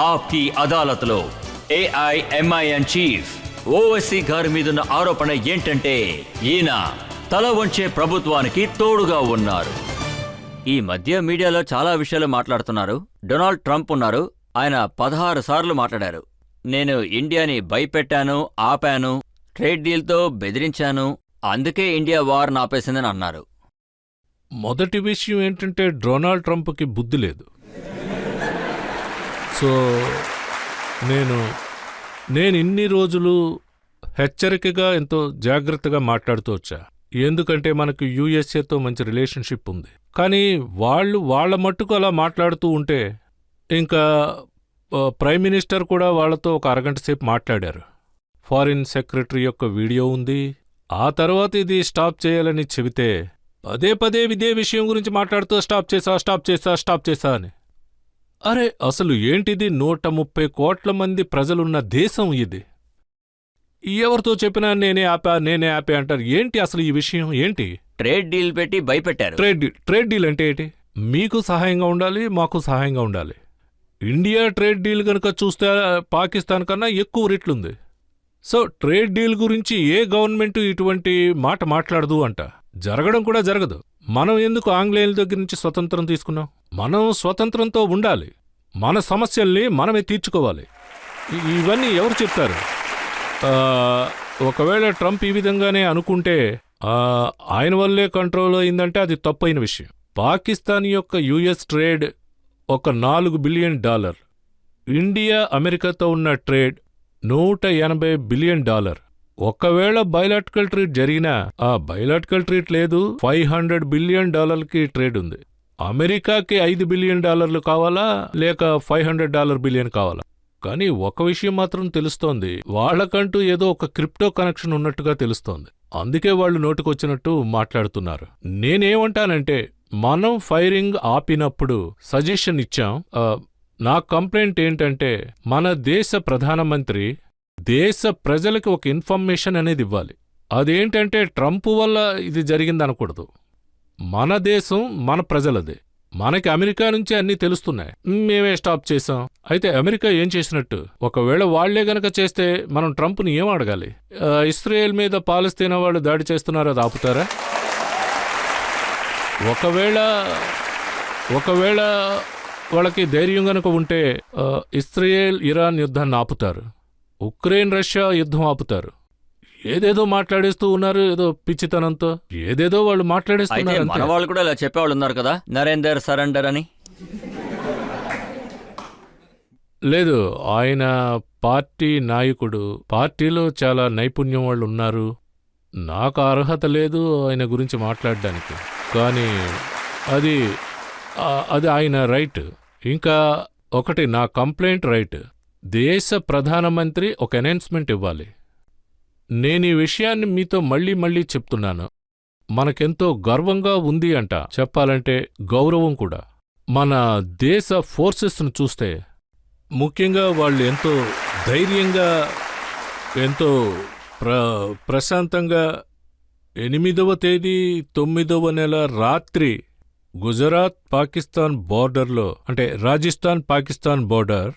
ఆప్కి అదాలత్లో AIMIM chief Owaisi గారి మీదున్న ఆరోపణ ఏంటంటే ఈయన తల వంచే ప్రభుత్వానికి తోడుగా ఉన్నారు. ఈ మధ్య మీడియాలో చాలా విషయాలు మాట్లాడుతున్నారు. డొనాల్డ్ ట్రంప్ ఉన్నారు, ఆయన 16 సార్లు మాట్లాడారు. నేను ఇండియాని భయపెట్టాను, ఆపాను, ట్రేడ్ డీల్తో బెదిరించాను, అందుకే ఇండియా వార్ ఆపేసిందని అన్నారు. మొదటి విషయం ఏంటంటే డొనాల్డ్ ట్రంప్కి బుద్ధి లేదు. సో నేను ఇన్ని రోజులు హెచ్చరికగా ఎంతో జాగ్రత్తగా మాట్లాడుతూ వచ్చా. ఎందుకంటే మనకు యుఎస్ఏతో మంచి రిలేషన్షిప్ ఉంది. కానీ వాళ్ళ మట్టుకు అలా మాట్లాడుతూ ఉంటే ఇంకా ప్రైమ్ మినిస్టర్ కూడా వాళ్లతో ఒక అరగంట సేపు మాట్లాడారు. ఫారిన్ సెక్రటరీ యొక్క వీడియో ఉంది. ఆ తర్వాత ఇది స్టాప్ చేయాలని చెబితే పదే పదే ఇదే విషయం గురించి మాట్లాడుతూ స్టాప్ చేసా అని. అరే అసలు ఏంటిది? 130 కోట్ల మంది ప్రజలున్న దేశం ఇది. ఎవరితో చెప్పినా నేనే ఆపా అంటారు. ఏంటి అసలు ఈ విషయం ఏంటి? ట్రేడ్ డీల్ పెట్టి భయపెట్టారు. ట్రేడ్ డీల్ అంటే ఏంటి? మీకు సహాయంగా ఉండాలి, మాకు సహాయంగా ఉండాలి. ఇండియా ట్రేడ్ డీల్ గనుక చూస్తే పాకిస్తాన్ కన్నా ఎక్కువ రేట్లుంది. సో ట్రేడ్ డీల్ గురించి ఏ గవర్నమెంట్ ఇటువంటి మాట మాట్లాడదు అంట. జరగడం కూడా జరగదు. మనం ఎందుకు ఆంగ్లేయుల దగ్గర నుంచి స్వతంత్రం తీసుకున్నాం? మనం స్వతంత్రంతో ఉండాలి. మన సమస్యల్ని మనమే తీర్చుకోవాలి. ఇవన్నీ ఎవరు చెప్తారు? ఒకవేళ ట్రంప్ ఈ విధంగానే అనుకుంటే ఆయన వల్లే కంట్రోల్ అయిందంటే అది తప్పైన విషయం. పాకిస్తాన్ యొక్క యుఎస్ ట్రేడ్ ఒక $4 బిలియన్. ఇండియా అమెరికాతో ఉన్న ట్రేడ్ $180 బిలియన్. ఒకవేళ బయలాటికల్ ట్రీట్ జరిగినా ఆ బయలాటికల్ ట్రీట్ లేదు, $500 బిలియన్ ట్రేడ్ ఉంది. అమెరికాకి $5 బిలియన్ కావాలా లేక $500 బిలియన్ కావాలా? కానీ ఒక విషయం మాత్రం తెలుస్తోంది, వాళ్లకంటూ ఏదో ఒక క్రిప్టో కనెక్షన్ ఉన్నట్టుగా తెలుస్తోంది. అందుకే వాళ్ళు నోటుకొచ్చినట్టు మాట్లాడుతున్నారు. నేనేమంటానంటే మనం ఫైరింగ్ ఆపినప్పుడు సజెషన్ ఇచ్చాం. నా కంప్లైంట్ ఏంటంటే మన దేశ ప్రధానమంత్రి దేశ ప్రజలకి ఒక ఇన్ఫర్మేషన్ అనేది ఇవ్వాలి. అదేంటంటే ట్రంప్ వల్ల ఇది జరిగిందనకూడదు. మన దేశం మన ప్రజలదే. మనకి అమెరికా నుంచి అన్నీ తెలుస్తున్నాయి. మేమే స్టాప్ చేశాం. అయితే అమెరికా ఏం చేసినట్టు? ఒకవేళ వాళ్లే గనక చేస్తే మనం ట్రంప్ని ఏం అడగాలి? ఇస్రాయేల్ మీద పాలస్తీనా వాళ్ళు దాడి చేస్తున్నారు, అది ఆపుతారా? ఒకవేళ వాళ్ళకి ధైర్యం గనక ఉంటే ఇస్రాయేల్ ఇరాన్ యుద్ధాన్ని ఆపుతారు, ఉక్రెయిన్ రష్యా యుద్ధం ఆపుతారు. ఏదేదో మాట్లాడేస్తూ ఉన్నారు, ఏదో పిచ్చితనంతో ఏదేదో వాళ్ళు మాట్లాడేస్తున్నారు. మన వాళ్ళు కూడా ఇలా చెప్పేవాళ్ళు ఉన్నారు కదా, నరేందర్ సరెండర్ అని. లేదు, ఆయన పార్టీ నాయకుడు, పార్టీలో చాలా నైపుణ్యం వాళ్ళు ఉన్నారు. నాకు అర్హత లేదు ఆయన గురించి మాట్లాడడానికి. కానీ అది ఆయన రైట్. ఇంకా ఒకటి, నా కంప్లైంట్ రైట్. దేశ ప్రధానమంత్రి ఒక అనౌన్స్మెంట్ ఇవ్వాలి. నేను ఈ విషయాన్ని మీతో మళ్ళీ చెప్తున్నాను. మనకెంతో గర్వంగా ఉంది అంట, చెప్పాలంటే గౌరవం కూడా. మన దేశ ఫోర్సెస్ను చూస్తే ముఖ్యంగా వాళ్ళు ఎంతో ధైర్యంగా, ఎంతో ప్రశాంతంగా 8వ తేదీ 9వ నెల రాత్రి గుజరాత్ పాకిస్తాన్ బోర్డర్లో, అంటే రాజస్థాన్ పాకిస్తాన్ బోర్డర్,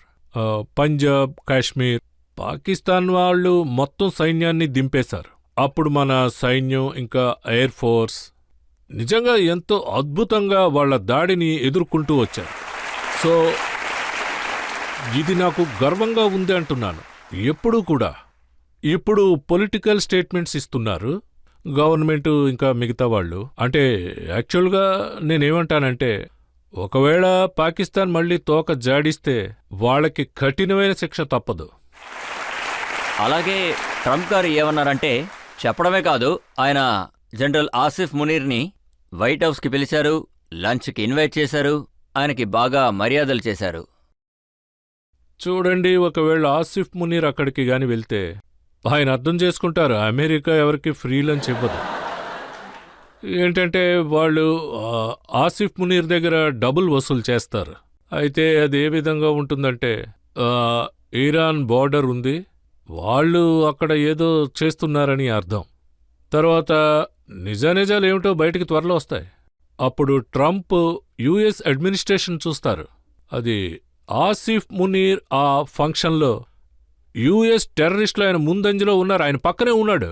పంజాబ్ కాశ్మీర్, పాకిస్తాన్ వాళ్ళు మొత్తం సైన్యాన్ని దింపేశారు. అప్పుడు మన సైన్యం ఇంకా ఎయిర్ ఫోర్స్ నిజంగా ఎంతో అద్భుతంగా వాళ్ల దాడిని ఎదుర్కొంటూ వచ్చారు. సో ఇది నాకు గర్వంగా ఉంది అంటున్నాను. ఎప్పుడూ కూడా ఇప్పుడు పొలిటికల్ స్టేట్మెంట్స్ ఇస్తున్నారు గవర్నమెంటు ఇంకా మిగతా వాళ్ళు. అంటే యాక్చువల్గా నేనేమంటానంటే ఒకవేళ పాకిస్తాన్ మళ్లీ తోక జాడిస్తే వాళ్ళకి కఠినమైన శిక్ష తప్పదు. అలాగే ట్రంప్ గారు ఏమన్నారంటే, చెప్పడమే కాదు, ఆయన జనరల్ ఆసిఫ్ మునీర్ని వైట్ హౌస్కి పిలిచారు, లంచ్కి ఇన్వైట్ చేశారు, ఆయనకి బాగా మర్యాదలు చేశారు. చూడండి, ఒకవేళ ఆసిఫ్ మునీర్ అక్కడికి గాని వెళ్తే ఆయన అర్థం చేసుకుంటారు, అమెరికా ఎవరికి ఫ్రీ లంచ్ ఇవ్వదు. ఏంటంటే వాళ్ళు ఆసిఫ్ మునీర్ దగ్గర డబుల్ వసూలు చేస్తారు. అయితే అది ఏ విధంగా ఉంటుందంటే, ఇరాన్ బోర్డర్ ఉంది, వాళ్ళు అక్కడ ఏదో చేస్తున్నారని అర్థం. తర్వాత నిజాలేమిటో బయటికి త్వరలో వస్తాయి. అప్పుడు ట్రంప్ యుఎస్ అడ్మినిస్ట్రేషన్ చూస్తారు, అది ఆసిఫ్ మునీర్ ఆ ఫంక్షన్లో యుఎస్ టెర్రరిస్టులు ఆయన ముందంజలో ఉన్నారు, ఆయన పక్కనే ఉన్నాడు.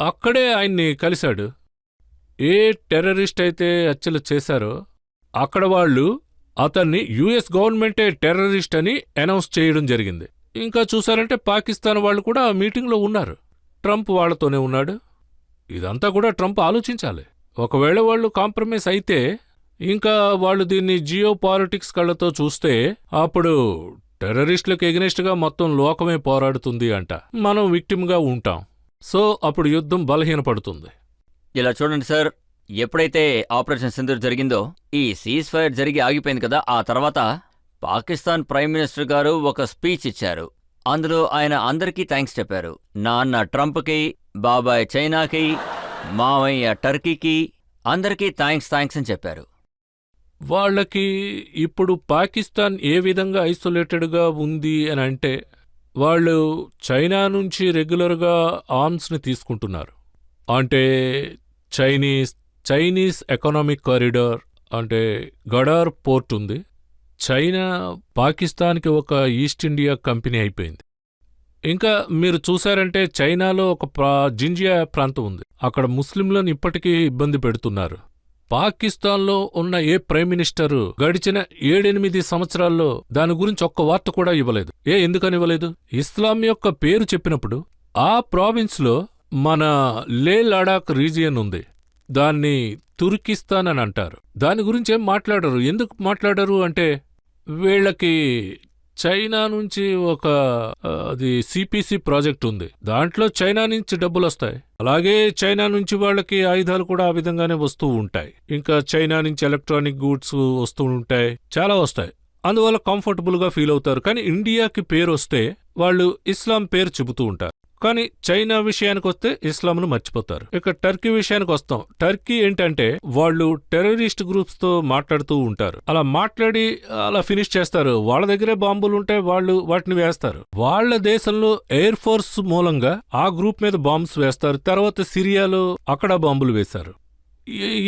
అక్కడే ఆయన్ని కలిశాడు. ఏ టెర్రరిస్ట్ అయితే హత్యలు చేశారో అక్కడ వాళ్ళు అతన్ని యుఎస్ గవర్నమెంటే టెర్రరిస్ట్ అని అనౌన్స్ చేయడం జరిగింది. ఇంకా చూశారంటే పాకిస్తాన్ వాళ్ళు కూడా ఆ మీటింగ్లో ఉన్నారు. ట్రంప్ వాళ్లతోనే ఉన్నాడు. ఇదంతా కూడా ట్రంప్ ఆలోచించాలి. ఒకవేళ వాళ్ళు కాంప్రమైజ్ అయితే, ఇంకా వాళ్ళు దీన్ని జియో పాలిటిక్స్ కళ్ళతో చూస్తే అప్పుడు టెర్రరిస్టులకు ఎగనెస్ట్గా మొత్తం లోకమే పోరాడుతుంది అంట. మనం విక్టిమ్గా ఉంటాం. సో అప్పుడు యుద్ధం బలహీనపడుతుంది. ఇలా చూడండి సార్, ఎప్పుడైతే ఆపరేషన్ సింధూర్ జరిగిందో ఈ సీజ్ ఫైర్ జరిగి ఆగిపోయింది కదా, ఆ తర్వాత పాకిస్తాన్ ప్రైమ్ మినిస్టర్ గారు ఒక స్పీచ్ ఇచ్చారు. అందులో ఆయన అందరికీ థ్యాంక్స్ చెప్పారు. నాన్న ట్రంప్కి, బాబాయ్ చైనాకి, మావయ్య టర్కీకి, అందరికీ థ్యాంక్స్ అని చెప్పారు. వాళ్ళకి ఇప్పుడు పాకిస్తాన్ ఏ విధంగా ఐసోలేటెడ్గా ఉంది అని అంటే, వాళ్ళు చైనా నుంచి రెగ్యులర్గా ఆర్మ్స్ని తీసుకుంటున్నారు. అంటే చైనీస్ ఎకనామిక్ కారిడార్, అంటే గడార్ పోర్ట్ ఉంది. చైనా పాకిస్తాన్కి ఒక ఈస్ట్ ఇండియా కంపెనీ అయిపోయింది. ఇంకా మీరు చూశారంటే చైనాలో ఒక జింజియా ప్రాంతం ఉంది. అక్కడ ముస్లింలను ఇప్పటికీ ఇబ్బంది పెడుతున్నారు. పాకిస్తాన్లో ఉన్న ఏ ప్రైమ్ మినిస్టరు గడిచిన 7-8 సంవత్సరాల్లో దాని గురించి ఒక్క వార్త కూడా ఇవ్వలేదు. ఎందుకని ఇవ్వలేదు? ఇస్లాం యొక్క పేరు చెప్పినప్పుడు ఆ ప్రావిన్స్లో మన లే లడాక్ రీజియన్ ఉంది, దాన్ని తుర్కిస్తాన్ అని అంటారు. దాని గురించి ఏం మాట్లాడరు. ఎందుకు మాట్లాడరు అంటే, వీళ్ళకి చైనా నుంచి ఒక అది సిపిసి ప్రాజెక్ట్ ఉంది, దాంట్లో చైనా నుంచి డబ్బులొస్తాయి. అలాగే చైనా నుంచి వాళ్ళకి ఆయుధాలు కూడా ఆ విధంగానే వస్తూ ఉంటాయి. ఇంకా చైనా నుంచి ఎలక్ట్రానిక్ గూడ్స్ వస్తూ ఉంటాయి, చాలా వస్తాయి. అందువల్ల కంఫర్టబుల్గా ఫీల్ అవుతారు. కానీ ఇండియాకి పేరు వస్తే వాళ్ళు ఇస్లాం పేరు చెబుతూ ఉంటారు. కానీ చైనా విషయానికి వస్తే ఇస్లాంను మర్చిపోతారు. ఇక టర్కీ విషయానికి వస్తాం. టర్కీ ఏంటంటే వాళ్ళు టెర్రరిస్ట్ గ్రూప్స్ తో మాట్లాడుతూ ఉంటారు. అలా మాట్లాడి అలా ఫినిష్ చేస్తారు. వాళ్ళ దగ్గరే బాంబులు ఉంటే వాళ్ళు వాటిని వేస్తారు. వాళ్ళ దేశంలో ఎయిర్ ఫోర్స్ మూలంగా ఆ గ్రూప్ మీద బాంబ్స్ వేస్తారు. తర్వాత సిరియాలో అక్కడ బాంబులు వేశారు.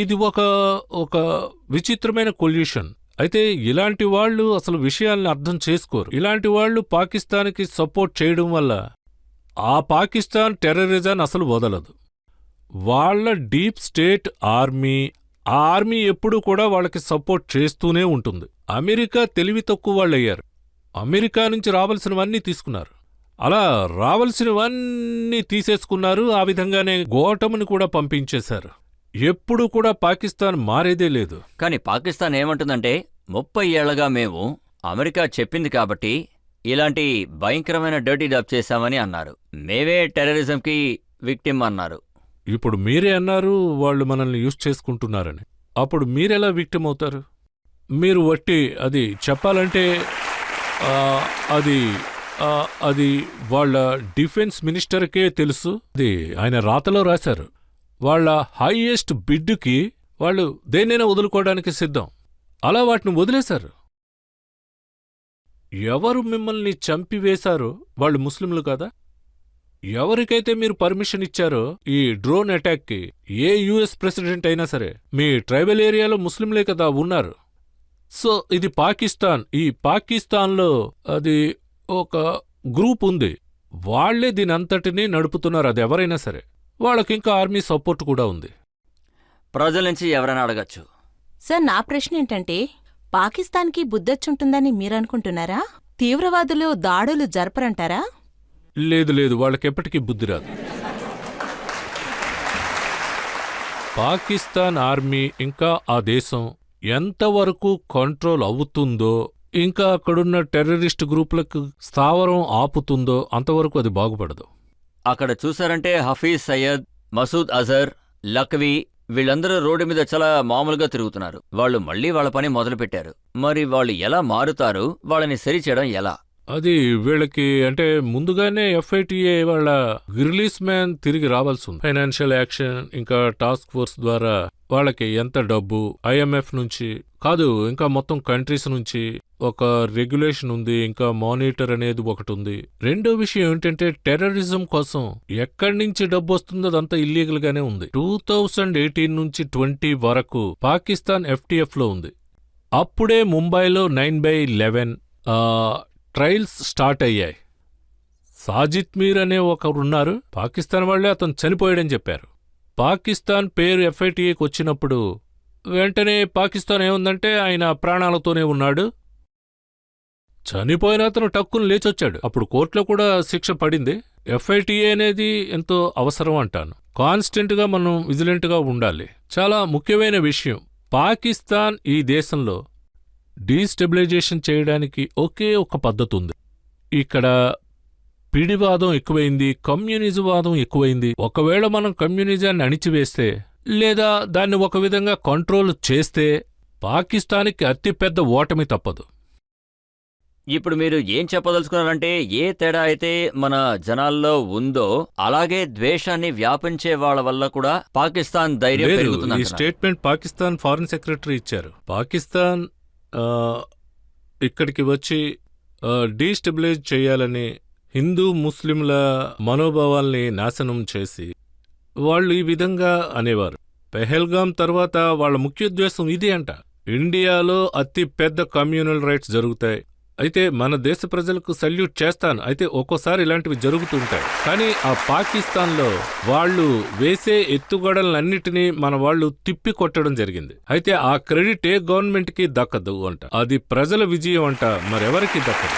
ఇది ఒక విచిత్రమైన కొల్యూషన్. అయితే ఇలాంటి వాళ్ళు అసలు విషయాల్ని అర్థం చేసుకోరు. ఇలాంటి వాళ్ళు పాకిస్తాన్కి సపోర్ట్ చేయడం వల్ల ఆ పాకిస్తాన్ టెర్రరిజాన్ని అసలు వదలదు. వాళ్ళ డీప్ స్టేట్ ఆర్మీ, ఆ ఆర్మీ ఎప్పుడూ కూడా వాళ్ళకి సపోర్ట్ చేస్తూనే ఉంటుంది. అమెరికా తెలివి తక్కువ వాళ్ళయ్యారు. అమెరికా నుంచి రావాల్సినవన్నీ తీసుకున్నారు. అలా రావాల్సినవన్నీ తీసేసుకున్నారు. ఆ విధంగానే గోటముని కూడా పంపించేశారు. ఎప్పుడూ కూడా పాకిస్తాన్ మారేదే లేదు. కానీ పాకిస్తాన్ ఏమంటుందంటే, 30 ఏళ్లగా మేము అమెరికా చెప్పింది కాబట్టి ఇలాంటి భయంకరమైన డర్టీ జాబ్ చేశామని అన్నారు. మేమే టెర్రరిజంకి విక్టిమ్ అన్నారు. ఇప్పుడు మీరే అన్నారు వాళ్ళు మనల్ని యూజ్ చేసుకుంటున్నారని. అప్పుడు మీరెలా విక్టిమ్ అవుతారు? మీరు అది చెప్పాలంటే అది వాళ్ళ డిఫెన్స్ మినిస్టర్కే తెలుసు. అది ఆయన రాతలో రాశారు. వాళ్ళ హైయెస్ట్ బిడ్డుకి వాళ్ళు దేన్నైనా వదులుకోవడానికి సిద్ధం. అలా వాటిని వదిలేశారు. ఎవరు మిమ్మల్ని చంపివేశారో వాళ్ళు ముస్లింలు కదా? ఎవరికైతే మీరు పర్మిషన్ ఇచ్చారో ఈ డ్రోన్ అటాక్కి, ఏ యుఎస్ ప్రెసిడెంట్ అయినా సరే, మీ ట్రైబల్ ఏరియాలో ముస్లింలే కదా ఉన్నారు. సో ఇది పాకిస్తాన్. ఈ పాకిస్తాన్లో అది ఒక గ్రూప్ ఉంది. వాళ్లే దీనంతటినీ నడుపుతున్నారు. అది ఎవరైనా సరే, వాళ్ళకింకా ఆర్మీ సపోర్ట్ కూడా ఉంది. ప్రజల నుంచి ఎవరైనా అడగచ్చు. సార్, నా ప్రశ్న ఏంటంటే, పాకిస్తాన్కి బుద్ధొచ్చుంటుందని మీరనుకుంటున్నారా? తీవ్రవాదులు దాడులు జరపరంటారా? లేదు, వాళ్ళకెప్పటికీ బుద్ధి రాదు. పాకిస్తాన్ ఆర్మీ ఇంకా ఆ దేశం ఎంతవరకు కంట్రోల్ అవుతుందో, ఇంకా అక్కడున్న టెర్రరిస్ట్ గ్రూపులకు స్థావరం ఆపుతుందో అంతవరకు అది బాగుపడదు. అక్కడ చూశారంటే హఫీజ్ సయ్యద్, మసూద్ అజర్, లక్వీ వీళ్ళందరూ రోడ్డు మీద చాలా మామూలుగా తిరుగుతున్నారు. వాళ్ళు మళ్లీ వాళ్ళ పని మొదలుపెట్టారు. మరి వాళ్ళు ఎలా మారుతారు? వాళ్ళని సరిచేయడం ఎలా? అది వీళ్ళకి అంటే ముందుగానే FATA వాళ్ళ రిలీజ్ మ్యాన్ తిరిగి రావాల్సి ఉంది. ఫైనాన్షియల్ యాక్షన్ ఇంకా టాస్క్ ఫోర్స్ ద్వారా వాళ్ళకి ఎంత డబ్బు IMF నుంచి కాదు, ఇంకా మొత్తం కంట్రీస్ నుంచి ఒక రెగ్యులేషన్ ఉంది. ఇంకా మానిటర్ అనేది ఒకటి ఉంది. రెండో విషయం ఏంటంటే, టెర్రరిజం కోసం ఎక్కడి నుంచి డబ్బు వస్తుందో అదంతా ఇల్లీగల్ గానే ఉంది. 2018 నుంచి 20 వరకు పాకిస్తాన్ FTF లో ఉంది. అప్పుడే ముంబైలో 9/11 ట్రయల్స్ స్టార్ట్ అయ్యాయి. సాజిద్ మీర్ అనే ఒకరున్నారు, పాకిస్తాన్ వాళ్ళే అతను చనిపోయాడని చెప్పారు. పాకిస్తాన్ పేరు FATAకి వచ్చినప్పుడు వెంటనే పాకిస్తాన్ ఏముందంటే ఆయన ప్రాణాలతోనే ఉన్నాడు, చనిపోయిన అతను టక్కును లేచొచ్చాడు. అప్పుడు కోర్టులో కూడా శిక్ష పడింది. FATA అనేది ఎంతో అవసరం అంటాను. కాన్స్టెంట్గా మనం విజిలెంట్గా ఉండాలి. చాలా ముఖ్యమైన విషయం, పాకిస్తాన్ ఈ దేశంలో డీస్టెబిలైజేషన్ చేయడానికి ఒకే ఒక పద్ధతి ఉంది. ఇక్కడ పిడివాదం ఎక్కువైంది, కమ్యూనిజవాదం ఎక్కువైంది. ఒకవేళ మనం కమ్యూనిజాన్ని అణిచివేస్తే లేదా దాన్ని ఒక విధంగా కంట్రోల్ చేస్తే పాకిస్తాన్కి అతిపెద్ద ఓటమి తప్పదు. ఇప్పుడు మీరు ఏం చెప్పదలుచుకున్నారంటే, ఏ తేడా అయితే మన జనాల్లో ఉందో అలాగే ద్వేషాన్ని వ్యాపించే వాళ్ళ వల్ల కూడా పాకిస్తాన్ ధైర్యం లేదు, ఈ పెరుగుతుంది. స్టేట్మెంట్ పాకిస్తాన్ ఫారిన్ సెక్రటరీ ఇచ్చారు. పాకిస్తాన్ ఇక్కడికి వచ్చి డీస్టెబిలైజ్ చేయాలని హిందూ ముస్లింల మనోభావాల్ని నాశనం చేసి వాళ్ళు ఈ విధంగా అనేవారు. పెహల్గాం తర్వాత వాళ్ళ ముఖ్యోద్దేశం ఇదే అంట, ఇండియాలో అతి పెద్ద కమ్యూనల్ రైట్స్ జరుగుతాయి. అయితే మన దేశ ప్రజలకు సల్యూట్ చేస్తాను, అయితే ఒక్కోసారి ఇలాంటివి జరుగుతుంటాయి. కానీ ఆ పాకిస్తాన్లో వాళ్ళు వేసే ఎత్తుగడలన్నిటినీ మన వాళ్ళు తిప్పి కొట్టడం జరిగింది. అయితే ఆ క్రెడిట్ ఏ గవర్నమెంట్కి దక్కదు అంట, అది ప్రజల విజయం అంట, మరెవరికి దక్కదు.